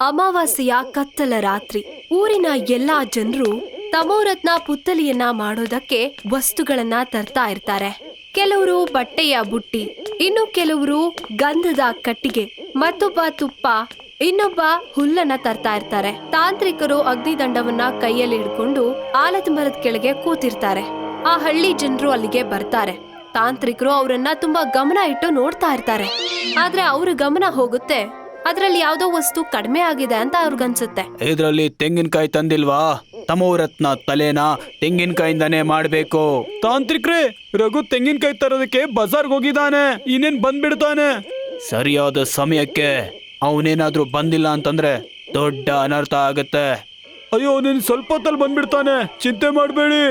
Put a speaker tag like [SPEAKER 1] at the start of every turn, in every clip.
[SPEAKER 1] ಅಮಾವಾಸ್ಯೆಯ ಕತ್ತಲ ರಾತ್ರಿ ಊರಿನ ಎಲ್ಲಾ ಜನರು ತಮೋರತ್ನ ಪುತ್ತಲಿಯನ್ನ ಮಾಡೋದಕ್ಕೆ ವಸ್ತುಗಳನ್ನ ತರ್ತಾ ಇರ್ತಾರೆ. ಕೆಲವರು ಬಟ್ಟೆಯ ಬುಟ್ಟಿ, ಇನ್ನು ಕೆಲವರು ಗಂಧದ ಕಟ್ಟಿಗೆ, ಮತ್ತೊಬ್ಬ ತುಪ್ಪ, ಇನ್ನೊಬ್ಬ ಹುಲ್ಲನ್ನ ತರ್ತಾ ಇರ್ತಾರೆ. ತಾಂತ್ರಿಕರು ಅಗ್ನಿದಂಡವನ್ನ ಕೈಯಲ್ಲಿ ಹಿಡ್ಕೊಂಡು ಆಲದ ಮರದ ಕೆಳಗೆ ಕೂತಿರ್ತಾರೆ. ಆ ಹಳ್ಳಿ ಜನರು ಅಲ್ಲಿಗೆ ಬರ್ತಾರೆ. ತಾಂತ್ರಿಕರು ಅವರನ್ನ ತುಂಬಾ ಗಮನ ಇಟ್ಟು ನೋಡ್ತಾ ಇರ್ತಾರೆ. ಆದ್ರೆ ಅವ್ರ ಗಮನ ಹೋಗುತ್ತೆ, ಅದ್ರಲ್ಲಿ ಯಾವ್ದೋ ವಸ್ತು ಕಡಿಮೆ ಆಗಿದೆ ಅಂತ ಅವ್ರಿಗನ್ಸುತ್ತೆ.
[SPEAKER 2] ಇದ್ರಲ್ಲಿ ತೆಂಗಿನಕಾಯಿ ತಂದಿಲ್ವಾ? ತಮೋರತ್ನ ತಲೆನ ತೆಂಗಿನಕಾಯಿಂದಾನೇ ಮಾಡ್ಬೇಕು. ತಾಂತ್ರಿಕ್ರೆ, ರಘು ತೆಂಗಿನಕಾಯಿ ತರೋದಕ್ಕೆ ಬಜಾರ್ಗೆ ಹೋಗಿದ್ದಾನೆ, ಇನ್ನೇನ್ ಬಂದ್ಬಿಡ್ತಾನೆ. ಸರಿಯಾದ ಸಮಯಕ್ಕೆ ಅವನೇನಾದ್ರೂ ಬಂದಿಲ್ಲ ಅಂತಂದ್ರೆ ದೊಡ್ಡ ಅನರ್ಥ ಆಗತ್ತೆ. ಅಯ್ಯೋ, ನೀನ್ ಸ್ವಲ್ಪ ಹೊತ್ತಲ್ಲಿ ಬಂದ್ಬಿಡ್ತಾನೆ, ಚಿಂತೆ ಮಾಡ್ಬೇಡಿ.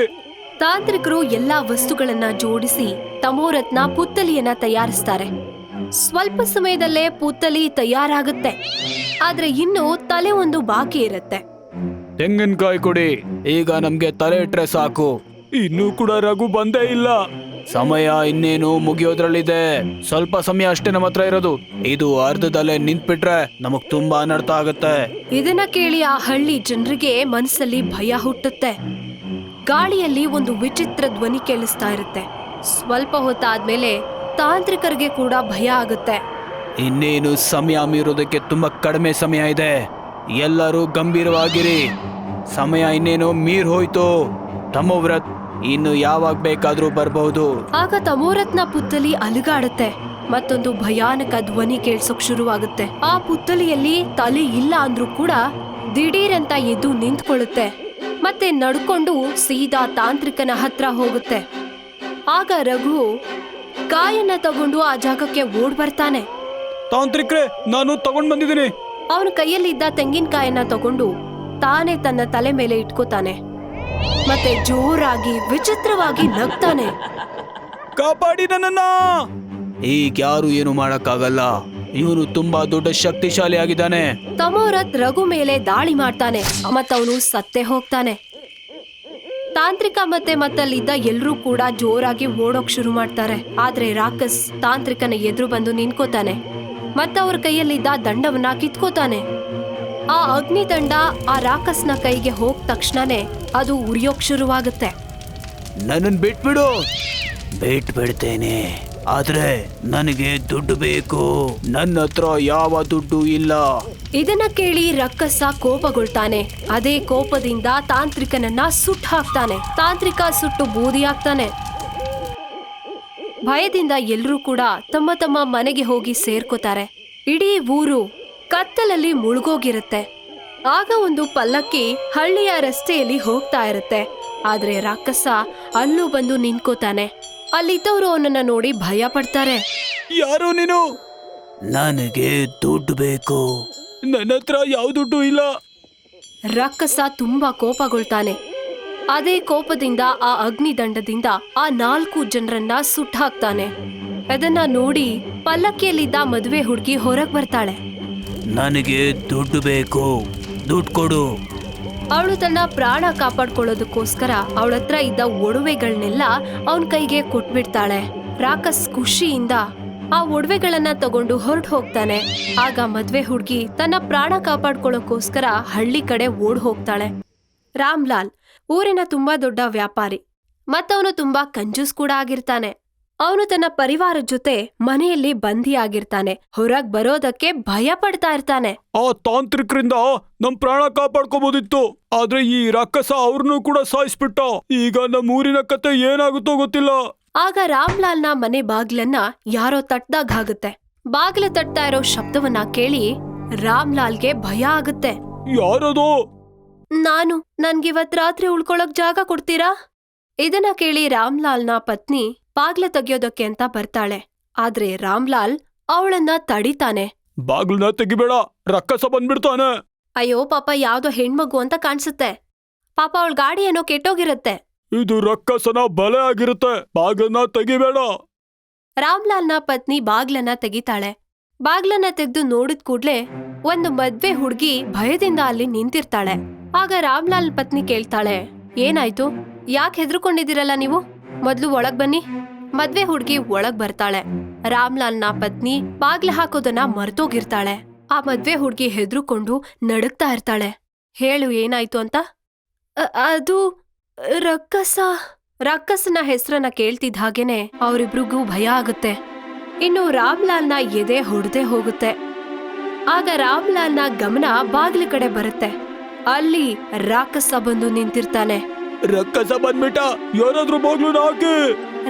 [SPEAKER 1] ತಾಂತ್ರಿಕರು ಎಲ್ಲಾ ವಸ್ತುಗಳನ್ನ ಜೋಡಿಸಿ ತಮೋರತ್ನ ಪುತ್ತಲಿಯನ್ನ ತಯಾರಿಸ್ತಾರೆ. ಸ್ವಲ್ಪ ಸಮಯದಲ್ಲೇ ಪುತ್ತಲಿ ತಯಾರಾಗುತ್ತೆ. ಆದ್ರೆ ಇನ್ನು ತಲೆ ಒಂದು ಬಾಕಿ ಇರುತ್ತೆ.
[SPEAKER 2] ತೆಂಗಿನಕಾಯಿ ಕೊಡಿ, ಈಗ ನಮ್ಗೆ ತಲೆ ಇಟ್ರೆ ಸಾಕು. ಇನ್ನೂ ಕೂಡ ರಘು ಬಂದೇ ಇಲ್ಲ. ಸಮಯ ಇನ್ನೇನು ಮುಗಿಯೋದ್ರಲ್ಲಿದೆ. ಸ್ವಲ್ಪ ಸಮಯ ಅಷ್ಟೇ ನಮ್ಮ ಹತ್ರ ಇರೋದು. ಇದು ಅರ್ಧದಲ್ಲೇ ನಿಂತ್ಬಿಟ್ರೆ ನಮಗ್ ತುಂಬಾ ಅನರ್ಥ ಆಗತ್ತೆ.
[SPEAKER 1] ಇದನ್ನ ಕೇಳಿ ಆ ಹಳ್ಳಿ ಜನರಿಗೆ ಮನಸ್ಸಲ್ಲಿ ಭಯ ಹುಟ್ಟುತ್ತೆ. ಗಾಳಿಯಲ್ಲಿ ಒಂದು ವಿಚಿತ್ರ ಧ್ವನಿ ಕೇಳಿಸ್ತಾ ಇರುತ್ತೆ. ಸ್ವಲ್ಪ ಹೊತ್ತಾದ್ಮೇಲೆ ತಾಂತ್ರಿಕರಿಗೆ ಕೂಡ ಭಯ ಆಗುತ್ತೆ.
[SPEAKER 2] ಇನ್ನೇನು ಸಮಯ ಮೀರೋದಕ್ಕೆ ತುಂಬಾ ಕಡಿಮೆ ಸಮಯ ಇದೆ. ಎಲ್ಲರೂ ಗಂಭೀರವಾಗಿರಿ, ಸಮಯ ಇನ್ನೇನು ಮೀರ್ ಹೋಯ್ತು. ತಮೋವ್ರತ್ ಇನ್ನು ಯಾವಾಗ ಬೇಕಾದ್ರೂ ಬರ್ಬಹುದು.
[SPEAKER 1] ಆಗ ತಮೋರತ್ನ ಪುತ್ತಲಿ ಅಲುಗಾಡುತ್ತೆ. ಮತ್ತೊಂದು ಭಯಾನಕ ಧ್ವನಿ ಕೇಳ್ಸೋಕ್ ಶುರುವಾಗುತ್ತೆ. ಆ ಪುತ್ತಲಿಯಲ್ಲಿ ತಲೆ ಇಲ್ಲ ಅಂದ್ರೂ ಕೂಡ ದಿಢೀರಂತ ಎದ್ದು ನಿಂತ್ಕೊಳ್ಳುತ್ತೆ. ಮತ್ತೆ ನಡ್ಕೊಂಡು ಸೀದಾ ತಾಂತ್ರಿಕನ ಹತ್ರ ಹೋಗುತ್ತೆ. ಆಗ ರಘು ಕಾಯನ್ನ ತಗೊಂಡು ಆ ಜಾಗಕ್ಕೆ ಓಡ್ ಬರ್ತಾನೆ.
[SPEAKER 2] ತಾಂತ್ರಿಕ್ರೆ, ನಾನು ತಗೊಂಡ್ ಬಂದಿದ್ದೀನಿ.
[SPEAKER 1] ಅವನ ಕೈಯಲ್ಲಿದ್ದ ತೆಂಗಿನಕಾಯನ್ನ ತಗೊಂಡು ತಾನೇ ತನ್ನ ತಲೆ ಮೇಲೆ ಇಟ್ಕೋತಾನೆ. ಮತ್ತೆ ಜೋರಾಗಿ ವಿಚಿತ್ರವಾಗಿ ನಗ್ತಾನೆ.
[SPEAKER 2] ಕಾಪಾಡಿ ನನ್ನನ್ನ. ಈಗ ಯಾರು ಏನು ಮಾಡಕ್ಕಾಗಲ್ಲ, ಇವನು ತುಂಬಾ ದೊಡ್ಡ ಶಕ್ತಿಶಾಲಿ ಆಗಿದ್ದಾನೆ.
[SPEAKER 1] ತಮೋರತ್ ರಘು ಮೇಲೆ ದಾಳಿ ಮಾಡ್ತಾನೆ, ಮತ್ತವನು ಸತ್ತೇ ಹೋಗ್ತಾನೆ. ತಾಂತ್ರಿಕ ಮತ್ತೆ ಮತ್ತಲ್ಲಿದ್ದ ಎಲ್ರೂ ಕೂಡ ಜೋರಾಗಿ ಓಡೋಕ್ ಶುರು ಮಾಡ್ತಾರೆ. ಆದ್ರೆ ರಾಕಸ್ ತಾಂತ್ರಿಕನ ಎದುರು ಬಂದು ನಿಂತ್ಕೋತಾನೆ. ಮತ್ತವ್ರ ಕೈಯಲ್ಲಿದ್ದ ದಂಡವನ್ನ ಕಿತ್ಕೋತಾನೆ. ಆ ಅಗ್ನಿದಂಡ ಆ ರಾಕಸ್ನ ಕೈಗೆ ಹೋಗ್ ತಕ್ಷಣನೇ ಅದು ಉರಿಯೋಕ್ ಶುರುವಾಗುತ್ತೆ.
[SPEAKER 2] ನನ್ನನ್ ಬಿಟ್ಬಿಡು. ಬಿಟ್ಬಿಡ್ತೇನೆ, ಆದ್ರೆ ನನಗೆ ದುಡ್ಡು ಬೇಕು. ನನ್ನ ಹತ್ರ ಯಾವ ದುಡ್ಡು ಇಲ್ಲ.
[SPEAKER 1] ಇದನ್ನ ಕೇಳಿ ರಕ್ಕಸ ಕೋಪಗೊಳ್ತಾನೆ. ಅದೇ ಕೋಪದಿಂದ ತಾಂತ್ರಿಕನನ್ನ ಸುಟ್ಟು ಹಾಕ್ತಾನೆ. ತಾಂತ್ರಿಕ ಸುಟ್ಟು ಬೂದಿಯಾಗ್ತಾನೆ. ಭಯದಿಂದ ಎಲ್ರೂ ಕೂಡ ತಮ್ಮ ತಮ್ಮ ಮನೆಗೆ ಹೋಗಿ ಸೇರ್ಕೋತಾರೆ. ಇಡೀ ಊರು ಕತ್ತಲಲ್ಲಿ ಮುಳುಗೋಗಿರುತ್ತೆ. ಆಗ ಒಂದು ಪಲ್ಲಕ್ಕಿ ಹಳ್ಳಿಯ ರಸ್ತೆಯಲ್ಲಿ ಹೋಗ್ತಾ ಇರುತ್ತೆ. ಆದ್ರೆ ರಾಕ್ಷಸ ಅಲ್ಲೂ ಬಂದು ನಿಂತ್ಕೋತಾನೆ. ಅಲ್ಲಿದ್ದವರು ಅವನನ್ನ ನೋಡಿ ಭಯ ಪಡ್ತಾರೆ.
[SPEAKER 2] ಯಾರು ನೀನು? ನನಗೆ ದುಡ್ಡು ಬೇಕು. ನನ್ನ ಹತ್ರ ಯಾವ ದುಡ್ಡು ಇಲ್ಲ.
[SPEAKER 1] ರಾಕ್ಷಸ ತುಂಬಾ ಕೋಪಗೊಳ್ತಾನೆ. ಅದೇ ಕೋಪದಿಂದ ಆ ಅಗ್ನಿದಂಡದಿಂದ ಆ 4 ಜನರನ್ನ ಸುಟ್ಟು ಹಾಕ್ತಾನೆ. ಅದನ್ನ ನೋಡಿ ಪಲ್ಲಕ್ಕಿಯಲ್ಲಿದ್ದ ಮದುವೆ ಹುಡುಗಿ ಹೊರಗ್ ಬರ್ತಾಳೆ.
[SPEAKER 2] ನನಗೆ ದುಡ್ಡು ಬೇಕು, ದುಡ್ಡು ಕೊಡು.
[SPEAKER 1] ಅವಳು ತನ್ನ ಪ್ರಾಣ ಕಾಪಾಡ್ಕೊಳ್ಳೋದಕ್ಕೋಸ್ಕರ ಅವಳ ಹತ್ರ ಇದ್ದ ಒಡವೆಗಳನ್ನೆಲ್ಲ ಅವನ ಕೈಗೆ ಕೊಟ್ಬಿಡ್ತಾಳೆ. ರಾಕಸ್ ಖುಷಿಯಿಂದ ಆ ಒಡವೆಗಳನ್ನ ತಗೊಂಡು ಹೊರಟು ಹೋಗ್ತಾನೆ. ಆಗ ಮದ್ವೆ ಹುಡುಗಿ ತನ್ನ ಪ್ರಾಣ ಕಾಪಾಡ್ಕೊಳ್ಳೋಕೋಸ್ಕರ ಹಳ್ಳಿ ಕಡೆ ಓಡ್ ಹೋಗ್ತಾಳೆ. ರಾಮ್ಲಾಲ್ ಊರಿನ ತುಂಬಾ ದೊಡ್ಡ ವ್ಯಾಪಾರಿ, ಮತ್ತವನು ತುಂಬಾ ಕಂಜೂಸ್ ಕೂಡ ಆಗಿರ್ತಾನೆ. ಅವನು ತನ್ನ ಪರಿವಾರದ ಜೊತೆ ಮನೆಯಲ್ಲಿ ಬಂದಿಯಾಗಿರ್ತಾನೆ. ಹೊರಗ್ ಬರೋದಕ್ಕೆ ಭಯ ಪಡ್ತಾ ಇರ್ತಾನೆ.
[SPEAKER 2] ಆ ತಾಂತ್ರಿಕರಿಂದ ನಮ್ ಪ್ರಾಣ ಕಾಪಾಡ್ಕೋಬಹುದಿತ್ತು, ಆದ್ರೆ ಈ ರಾಕ್ಷಸ ಅವ್ರನ್ನೂ ಕೂಡ ಸಾಯಿಸ್ಬಿಟ್ಟ. ಈಗ ನಮ್ಮ ಊರಿನ ಕತೆ ಏನಾಗುತ್ತೋ ಗೊತ್ತಿಲ್ಲ.
[SPEAKER 1] ಆಗ ರಾಮ್ಲಾಲ್ನ ಮನೆ ಬಾಗ್ಲನ್ನ ಯಾರೋ ತಟ್ದಾಗುತ್ತೆ. ಬಾಗ್ಲ ತಟ್ತಾ ಇರೋ ಶಬ್ದವನ್ನ ಕೇಳಿ ರಾಮ್ಲಾಲ್ಗೆ ಭಯ ಆಗುತ್ತೆ.
[SPEAKER 2] ಯಾರದು?
[SPEAKER 1] ನಾನು. ನನ್ಗಿವತ್ ರಾತ್ರಿ ಉಳ್ಕೊಳಕ್ ಜಾಗ ಕೊಡ್ತೀರಾ? ಇದನ್ನ ಕೇಳಿ ರಾಮ್ಲಾಲ್ನ ಪತ್ನಿ ಬಾಗ್ಲ ತೆಗಿಯೋದಕ್ಕೆ ಅಂತ ಬರ್ತಾಳೆ. ಆದ್ರೆ ರಾಮ್ಲಾಲ್ ಅವಳನ್ನ ತಡಿತಾನೆ.
[SPEAKER 2] ಬಾಗ್ಲನ್ನ ತೆಗಿಬೇಡ, ರಾಕ್ಷಸ ಬಂದ್ಬಿಡ್ತಾನೆ.
[SPEAKER 1] ಅಯ್ಯೋ ಪಾಪ, ಯಾವ್ದೋ ಹೆಣ್ಮಗು ಅಂತ ಕಾಣಿಸುತ್ತೆ. ಪಾಪ ಅವಳ ಗಾಡಿ ಏನೋ ಕೆಟ್ಟೋಗಿರುತ್ತೆ.
[SPEAKER 2] ಇದು ರಾಕ್ಷಸನ ಬಲೆ ಆಗಿರುತ್ತೆ, ಬಾಗ್ಲನ್ನ ತೆಗಿಬೇಡ.
[SPEAKER 1] ರಾಮ್ಲಾಲ್ನ ಪತ್ನಿ ಬಾಗ್ಲನ್ನ ತೆಗಿತಾಳೆ. ಬಾಗ್ಲನ್ನ ತೆಗ್ದು ನೋಡಿದ ಕೂಡ್ಲೆ ಒಂದು ಮದ್ವೆ ಹುಡ್ಗಿ ಭಯದಿಂದ ಅಲ್ಲಿ ನಿಂತಿರ್ತಾಳೆ. ಆಗ ರಾಮ್ಲಾಲ್ ಪತ್ನಿ ಕೇಳ್ತಾಳೆ, ಏನಾಯ್ತು? ಯಾಕೆ ಹೆದರ್ಕೊಂಡಿದ್ದೀರಲ್ಲ ನೀವು? ಮೊದ್ಲು ಒಳಗ್ ಬನ್ನಿ. ಮದ್ವೆ ಹುಡ್ಗಿ ಒಳಗ್ ಬರ್ತಾಳೆ. ರಾಮ್ಲಾಲ್ನ ಪತ್ನಿ ಬಾಗ್ಲ ಹಾಕೋದನ್ನ ಮರ್ತೋಗಿರ್ತಾಳೆ. ಆ ಮದ್ವೆ ಹುಡ್ಗಿ ಹೆದ್ರುಕೊಂಡು ನಡುಗ್ತಾ ಇರ್ತಾಳೆ. ಹೇಳು ಏನಾಯ್ತು ಅಂತ. ಅದು ರಕ್ಕಸನ ಹೆಸರನ್ನ ಕೇಳ್ತಿದ್ದ ಹಾಗೇನೆ ಅವರಿಬ್ರಿಗೂ ಭಯ ಆಗುತ್ತೆ. ಇನ್ನು ರಾಮ್ಲಾಲ್ನ ಎದೆ ಹೊಡೆದೇ ಹೋಗುತ್ತೆ. ಆಗ ರಾಮ್ಲಾಲ್ನ ಗಮನ ಬಾಗಿಲು ಕಡೆ ಬರುತ್ತೆ. ಅಲ್ಲಿ ರಾಕ್ಷಸ ಬಂದು ನಿಂತಿರ್ತಾನೆ.
[SPEAKER 2] ರಕ್ಕಸ ಬಂದ್ಬಿಟ್ಟ, ಯಾರಾದ್ರೂ ಬಾಗ್ಲನ್ನ ಹಾಕಿ.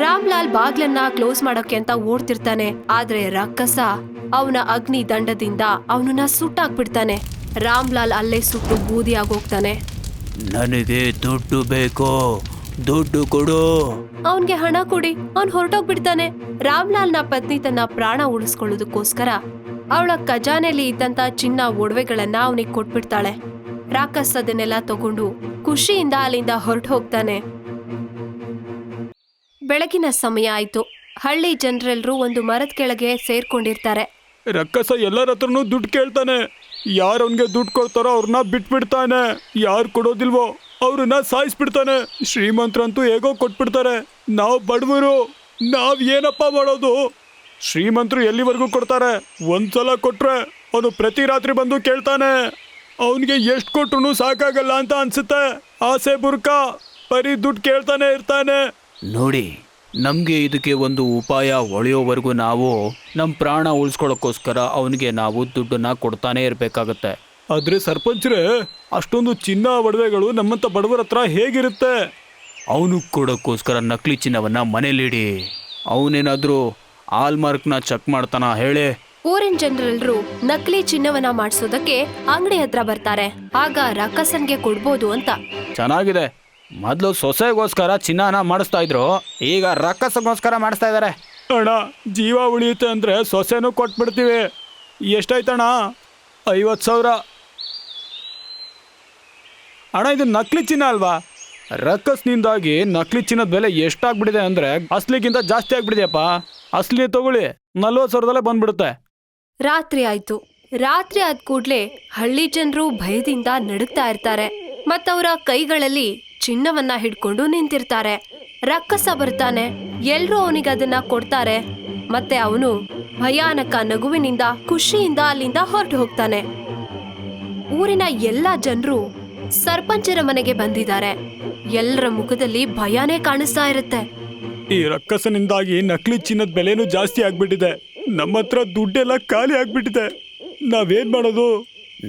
[SPEAKER 1] ರಾಮ್ಲಾಲ್ ಬಾಗ್ಲನ್ನ ಕ್ಲೋಸ್ ಮಾಡೋಕೆ ಅಂತ ಓಡ್ತಿರ್ತಾನೆ. ಆದ್ರೆ ರಕ್ಕಸ ಅವನ ಅಗ್ನಿ ದಂಡದಿಂದ ಅವನನ್ನ ಸುಟ್ಟಾಕ್ಬಿಡ್ತಾನೆ. ರಾಮ್ಲಾಲ್ ಅಲ್ಲೇ ಸುಟ್ಟು ಬೂದಿ ಆಗೋಗ್ತಾನೆ.
[SPEAKER 2] ನನಗೆ ದುಡ್ಡು ಬೇಕು, ದುಡ್ಡು ಕೊಡು.
[SPEAKER 1] ಅವನ್ಗೆ ಹಣ ಕೊಡಿ. ಅವ್ನ್ ಹೊರಟೋಗ್ಬಿಡ್ತಾನೆ. ರಾಮ್ಲಾಲ್ನ ಪತ್ನಿ ತನ್ನ ಪ್ರಾಣ ಉಳಿಸ್ಕೊಳ್ಳೋದಕ್ಕೋಸ್ಕರ ಅವಳ ಖಜಾನೆಯಲ್ಲಿ ಇದ್ದಂತ ಚಿನ್ನ ಒಡವೆಗಳನ್ನ ಅವನಿಗೆ ಕೊಟ್ಬಿಡ್ತಾಳೆ. ರಾಕಸ್ ಅದನ್ನೆಲ್ಲ ತಗೊಂಡು ಖುಷಿಯಿಂದ ಅಲ್ಲಿಂದ ಹೊರಟು ಹೋಗ್ತಾನೆ. ಬೆಳಗಿನ ಸಮಯ ಆಯ್ತು. ಹಳ್ಳಿ ಜನರೆಲ್ಲರೂ ಒಂದು ಮರದ ಕೆಳಗೆ ಸೇರ್ಕೊಂಡಿರ್ತಾರೆ.
[SPEAKER 2] ರಕ್ಕಸ ಎಲ್ಲರ ಹತ್ರನೂ ದುಡ್ಡು ಕೇಳ್ತಾನೆ. ಯಾರು ಅವನ್ಗೆ ದುಡ್ಡು ಕೊಡ್ತಾರೋ ಅವ್ರನ್ನ ಬಿಟ್ಬಿಡ್ತಾನೆ. ಯಾರು ಕೊಡೋದಿಲ್ವೋ ಅವ್ರನ್ನ ಸಾಯಿಸ್ಬಿಡ್ತಾನೆ. ಶ್ರೀಮಂತರಂತೂ ಹೇಗೋ ಕೊಟ್ಬಿಡ್ತಾರೆ. ನಾವು ಬಡವರು, ನಾವ್ ಏನಪ್ಪ ಮಾಡೋದು? ಶ್ರೀಮಂತರು ಎಲ್ಲಿವರೆಗೂ ಕೊಡ್ತಾರೆ? ಒಂದ್ಸಲ ಕೊಟ್ರೆ ಅವನು ಪ್ರತಿ ರಾತ್ರಿ ಬಂದು ಕೇಳ್ತಾನೆ. ಅವನಿಗೆ ಎಷ್ಟು ಕೊಟ್ರು ಸಾಕಾಗಲ್ಲ ಅಂತ ಅನ್ಸುತ್ತೆ. ಆಸೆ ಬುರ್ಕ ಬರೀ ದುಡ್ಡು ಕೇಳ್ತಾನೆ ಇರ್ತಾನೆ. ನೋಡಿ, ನಮಗೆ ಇದಕ್ಕೆ ಒಂದು ಉಪಾಯ ಹೊಳೆಯೋವರೆಗೂ ನಾವು ನಮ್ಮ ಪ್ರಾಣ ಉಳಿಸ್ಕೊಳ್ಳೋಕ್ಕೋಸ್ಕರ ಅವನಿಗೆ ನಾವು ದುಡ್ಡನ್ನ ಕೊಡ್ತಾನೆ ಇರಬೇಕಾಗತ್ತೆ. ಆದರೆ ಸರ್ಪಂಚ್ರೆ, ಅಷ್ಟೊಂದು ಚಿನ್ನ ಒಡವೆಗಳು ನಮ್ಮಂಥ ಬಡವರ ಹತ್ರ ಹೇಗಿರುತ್ತೆ? ಅವನು ಕೊಡೋಕ್ಕೋಸ್ಕರ ನಕಲಿ ಚಿನ್ನವನ್ನ ಮನೇಲಿಡಿ. ಅವನೇನಾದರೂ ಹಾಲ್ಮಾರ್ಕ್ನ ಚೆಕ್ ಮಾಡ್ತಾನ ಹೇಳಿ?
[SPEAKER 1] ಊರಿನ ಜನರೆಲ್ಲರೂ ನಕಲಿ ಚಿನ್ನವನ್ನ ಮಾಡಿಸೋದಕ್ಕೆ ಅಂಗಡಿ ಹತ್ರ ಬರ್ತಾರೆ. ಆಗ ರಕ್ಕಸನ್ಗೆ ಕೊಡ್ಬೋದು ಅಂತ.
[SPEAKER 2] ಚೆನ್ನಾಗಿದೆ. ಮೊದಲು ಸೊಸೆಗೋಸ್ಕರ ಚಿನ್ನನ ಮಾಡಿಸ್ತಾ ಇದ್ರು, ಈಗ ರಕ್ಕಸಗೋಸ್ಕರ ಮಾಡಿಸ್ತಾ ಇದ್ದಾರೆ. ಅಣ್ಣ, ಜೀವ ಉಳಿಯುತ್ತೆ ಅಂದರೆ ಸೊಸೆನೂ ಕೊಟ್ಬಿಡ್ತೀವಿ. ಎಷ್ಟಾಯ್ತಣ್ಣ? 50,000. ಅಣ್ಣ, ಇದು ನಕಲಿ ಚಿನ್ನ ಅಲ್ವಾ? ರಕ್ಕಸ್ನಿಂದಾಗಿ ನಕಲಿ ಚಿನ್ನದ ಬೆಲೆ ಎಷ್ಟಾಗ್ಬಿಟ್ಟಿದೆ ಅಂದರೆ ಅಸ್ಲಿಗಿಂತ ಜಾಸ್ತಿ ಆಗ್ಬಿಟ್ಟಿದೆಯಪ್ಪ. ಅಸ್ಲಿ ತಗೊಳ್ಳಿ, 40,000ದಲ್ಲೇ ಬಂದ್ಬಿಡುತ್ತೆ.
[SPEAKER 1] ರಾತ್ರಿ ಆಯ್ತು. ರಾತ್ರಿ ಆದ ಕೂಡ್ಲೆ ಹಳ್ಳಿ ಜನರು ಭಯದಿಂದ ನಡುಗ್ತಾ ಇರ್ತಾರೆ. ಮತ್ತವರ ಕೈಗಳಲ್ಲಿ ಚಿನ್ನವನ್ನ ಹಿಡ್ಕೊಂಡು ನಿಂತಿರ್ತಾರೆ. ರಕ್ಕಸ ಬರ್ತಾನೆ. ಎಲ್ರೂ ಅವನಿಗೆ ಅದನ್ನ ಕೊಡ್ತಾರೆ. ಮತ್ತೆ ಅವನು ಭಯಾನಕ ನಗುವಿನಿಂದ ಖುಷಿಯಿಂದ ಅಲ್ಲಿಂದ ಹೊರಟು ಹೋಗ್ತಾನೆ. ಊರಿನ ಎಲ್ಲಾ ಜನರು ಸರ್ಪಂಚರ ಮನೆಗೆ ಬಂದಿದ್ದಾರೆ. ಎಲ್ಲರ ಮುಖದಲ್ಲಿ ಭಯನೇ ಕಾಣಿಸ್ತಾ ಇರುತ್ತೆ.
[SPEAKER 2] ಈ ರಕ್ಕಸನಿಂದಾಗಿ ನಕಲಿ ಚಿನ್ನದ ಬೆಲೆನೂ ಜಾಸ್ತಿ ಆಗ್ಬಿಟ್ಟಿದೆ. ನಮ್ಮ ಹತ್ರ ದುಡ್ಡೆಲ್ಲ ಖಾಲಿ ಆಗ್ಬಿಟ್ಟಿದೆ. ನಾವೇನ್ ಮಾಡೋದು?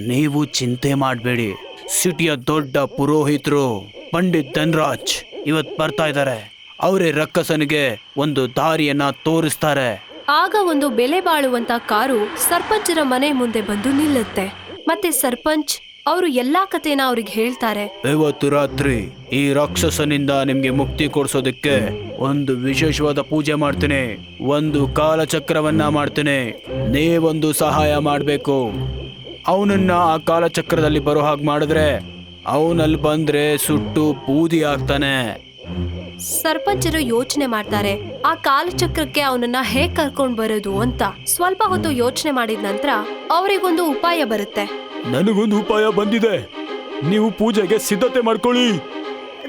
[SPEAKER 2] ನೀವು ಚಿಂತೆ ಮಾಡಬೇಡಿ. ಸಿಟಿಯ ದೊಡ್ಡ ಪುರೋಹಿತರು ಪಂಡಿತ್ ಧನ್ರಾಜ್ ಇವತ್ತು ಬರ್ತಾ ಇದ್ದಾರೆ. ಅವರೇ ರಕ್ಕಸನಿಗೆ ಒಂದು ದಾರಿಯನ್ನ ತೋರಿಸ್ತಾರೆ.
[SPEAKER 1] ಆಗ ಒಂದು ಬೆಲೆ ಬಾಳುವಂತ ಕಾರು ಸರ್ಪಂಚರ ಮನೆ ಮುಂದೆ ಬಂದು ನಿಲ್ಲುತ್ತೆ. ಮತ್ತೆ ಸರ್ಪಂಚ್ ಅವರು ಎಲ್ಲಾ ಕಥೆನ ಅವ್ರಿಗೆ ಹೇಳ್ತಾರೆ.
[SPEAKER 2] ಇವತ್ತು ರಾತ್ರಿ ಈ ರಾಕ್ಷಸನಿಂದ ನಿಮ್ಗೆ ಮುಕ್ತಿ ಕೊಡ್ಸೋದಕ್ಕೆ ಒಂದು ವಿಶೇಷವಾದ ಪೂಜೆ ಮಾಡ್ತೀನಿ. ಒಂದು ಕಾಲಚಕ್ರವನ್ನ ಮಾಡ್ತೀನಿ. ನೀವೊಂದು ಸಹಾಯ ಮಾಡಬೇಕು. ಅವನನ್ನ ಆ ಕಾಲಚಕ್ರದಲ್ಲಿ ಬರೋ ಹಾಗೆ ಮಾಡಿದ್ರೆ ಅವನಲ್ಲಿ ಬಂದ್ರೆ ಸುಟ್ಟು ಬೂದಿ ಆಗ್ತಾನೆ.
[SPEAKER 1] ಸರ್ಪಂಚರು ಯೋಚನೆ ಮಾಡ್ತಾರೆ, ಆ ಕಾಲಚಕ್ರಕ್ಕೆ ಅವನನ್ನ ಹೇಗ್ ಕರ್ಕೊಂಡ್ ಬರೋದು ಅಂತ. ಸ್ವಲ್ಪ ಹೊತ್ತು ಯೋಚನೆ ಮಾಡಿದ ನಂತರ ಅವರಿಗೊಂದು ಉಪಾಯ ಬರುತ್ತೆ.
[SPEAKER 2] ನನಗೊಂದು ಉಪಾಯ ಬಂದಿದೆ. ನೀವು ಪೂಜೆಗೆ ಸಿದ್ಧತೆ ಮಾಡ್ಕೊಳ್ಳಿ.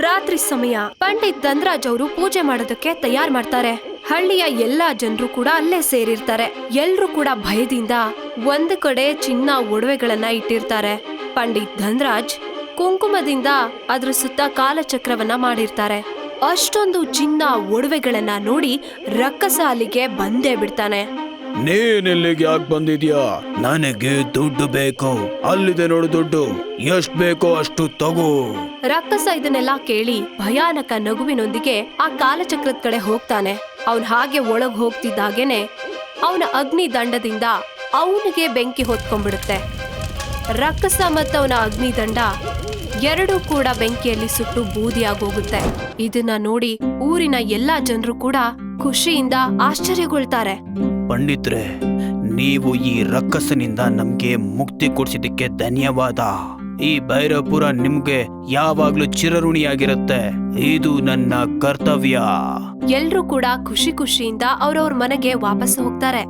[SPEAKER 1] ರಾತ್ರಿ ಸಮಯ. ಪಂಡಿತ್ ಧನ್ರಾಜ್ ಅವರು ಪೂಜೆ ಮಾಡೋದಕ್ಕೆ ತಯಾರು ಮಾಡ್ತಾರೆ. ಹಳ್ಳಿಯ ಎಲ್ಲಾ ಜನರು ಕೂಡ ಅಲ್ಲೇ ಸೇರಿರ್ತಾರೆ. ಎಲ್ರು ಕೂಡ ಭಯದಿಂದ ಒಂದು ಕಡೆ ಚಿನ್ನ ಒಡವೆಗಳನ್ನ ಇಟ್ಟಿರ್ತಾರೆ. ಪಂಡಿತ್ ಧನ್ರಾಜ್ ಕುಂಕುಮದಿಂದ ಅದ್ರ ಸುತ್ತ ಕಾಲಚಕ್ರವನ್ನ ಮಾಡಿರ್ತಾರೆ. ಅಷ್ಟೊಂದು ಚಿನ್ನ ಒಡವೆಗಳನ್ನ ನೋಡಿ ರಕ್ಕಸ ಅಲ್ಲಿಗೆ ಬಂದೇ ಬಿಡ್ತಾನೆ.
[SPEAKER 2] ನೀನೆಲ್ಲಿಗೆ ಯಾಕೆ ಬಂದಿದ್ಯಾ? ನನಗೆ ದುಡ್ಡು ಬೇಕು. ಅಲ್ಲಿದೆ ನೋಡು ದುಡ್ಡು. ಎಷ್ಟ್ ಬೇಕೋ ಅಷ್ಟು ತಗೋ.
[SPEAKER 1] ರಕ್ಕಸ ಇದನ್ನೆಲ್ಲ ಕೇಳಿ ಭಯಾನಕ ನಗುವಿನೊಂದಿಗೆ ಆ ಕಾಲಚಕ್ರದ ಕಡೆ ಹೋಗ್ತಾನೆ. ಅವನ್ ಹಾಗೆ ಒಳಗ್ ಹೋಗ್ತಿದ್ದಾಗೇನೆ ಅವನ ಅಗ್ನಿ ದಂಡದಿಂದ ಅವನಿಗೆ ಬೆಂಕಿ ಹೊತ್ಕೊಂಡ್ಬಿಡುತ್ತೆ. ರಕ್ಕಸ ಮತ್ತವನ ಅಗ್ನಿ ದಂಡ ಎರಡೂ ಕೂಡ ಬೆಂಕಿಯಲ್ಲಿ ಸುಟ್ಟು ಬೂದಿಯಾಗೋಗುತ್ತೆ. ಇದನ್ನ ನೋಡಿ ಊರಿನ ಎಲ್ಲಾ ಜನರು ಕೂಡ ಖುಷಿಯಿಂದ ಆಶ್ಚರ್ಯಗೊಳ್ತಾರೆ.
[SPEAKER 2] ಪಂಡಿತ್ರೆ, ನೀವು ಈ ರಕ್ಕಸನಿಂದ ನಮ್ಗೆ ಮುಕ್ತಿ ಕೊಡ್ಸಿದ್ದಕ್ಕೆ ಧನ್ಯವಾದ. ಈ ಭೈರವಪುರ ನಿಮ್ಗೆ ಯಾವಾಗ್ಲೂ ಚಿರಋಣಿಯಾಗಿರುತ್ತೆ. ಇದು ನನ್ನ ಕರ್ತವ್ಯ.
[SPEAKER 1] ಎಲ್ರೂ ಕೂಡ ಖುಷಿಯಿಂದ ಅವ್ರವ್ರ ಮನೆಗೆ ವಾಪಸ್ ಹೋಗ್ತಾರೆ.